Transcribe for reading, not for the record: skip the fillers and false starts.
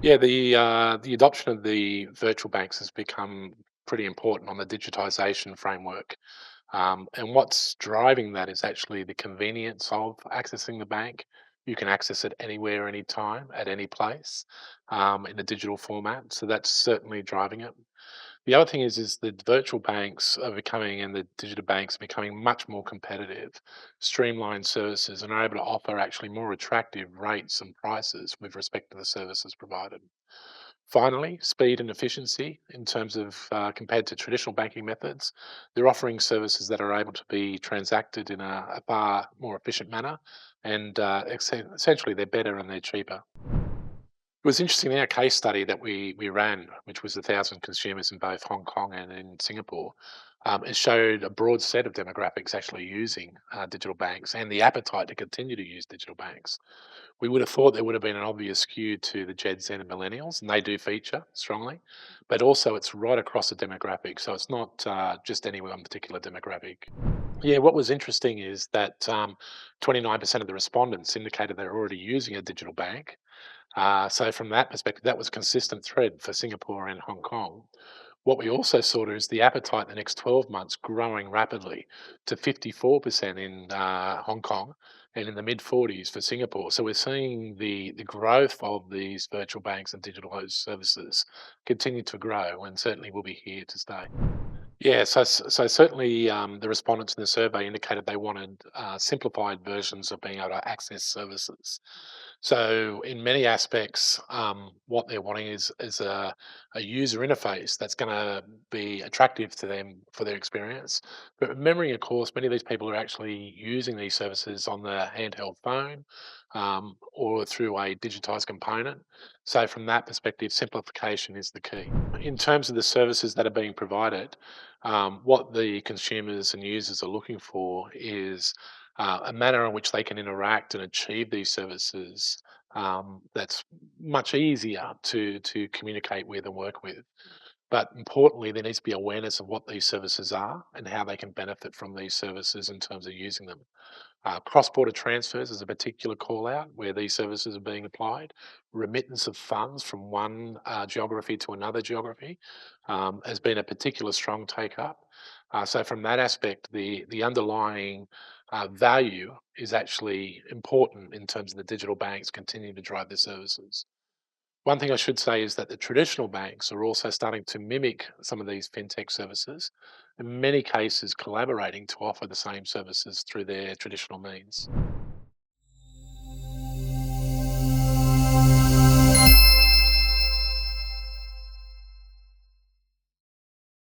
Yeah, the adoption of the virtual banks has become pretty important on the digitization framework. And what's driving that is actually the convenience of accessing the bank. You can access it anywhere, anytime, at any place, in a digital format. So that's certainly driving it. The other thing is the virtual banks are becoming and the digital banks are becoming much more competitive, streamlined services, and are able to offer actually more attractive rates and prices with respect to the services provided. Finally, speed and efficiency in terms of compared to traditional banking methods, they're offering services that are able to be transacted in a far more efficient manner, and essentially they're better and they're cheaper. It was interesting in our case study that we ran, which was 1,000 consumers in both Hong Kong and in Singapore. It showed a broad set of demographics actually using digital banks and the appetite to continue to use digital banks. We would have thought there would have been an obvious skew to the Gen Z and millennials, and they do feature strongly, but also it's right across the demographic. So it's not just any one particular demographic. Yeah, what was interesting is that 29% of the respondents indicated they're already using a digital bank. So from that perspective, that was a consistent thread for Singapore and Hong Kong. What we also saw is the appetite in the next 12 months growing rapidly to 54% in Hong Kong and in the mid 40s for Singapore. So we're seeing the growth of these virtual banks and digital services continue to grow and certainly will be here to stay. Yeah, so certainly the respondents in the survey indicated they wanted simplified versions of being able to access services. So in many aspects, what they're wanting is a user interface that's going to be attractive to them for their experience. But remembering, of course, many of these people are actually using these services on the handheld phone or through a digitized component. So from that perspective, simplification is the key. In terms of the services that are being provided, what the consumers and users are looking for is a manner in which they can interact and achieve these services that's much easier to communicate with and work with. But importantly, there needs to be awareness of what these services are and how they can benefit from these services in terms of using them. Cross-border transfers is a particular call out where these services are being applied. Remittance of funds from one geography to another geography has been a particular strong take up. So from that aspect, the underlying value is actually important in terms of the digital banks continuing to drive their services. One thing I should say is that the traditional banks are also starting to mimic some of these fintech services, in many cases collaborating to offer the same services through their traditional means.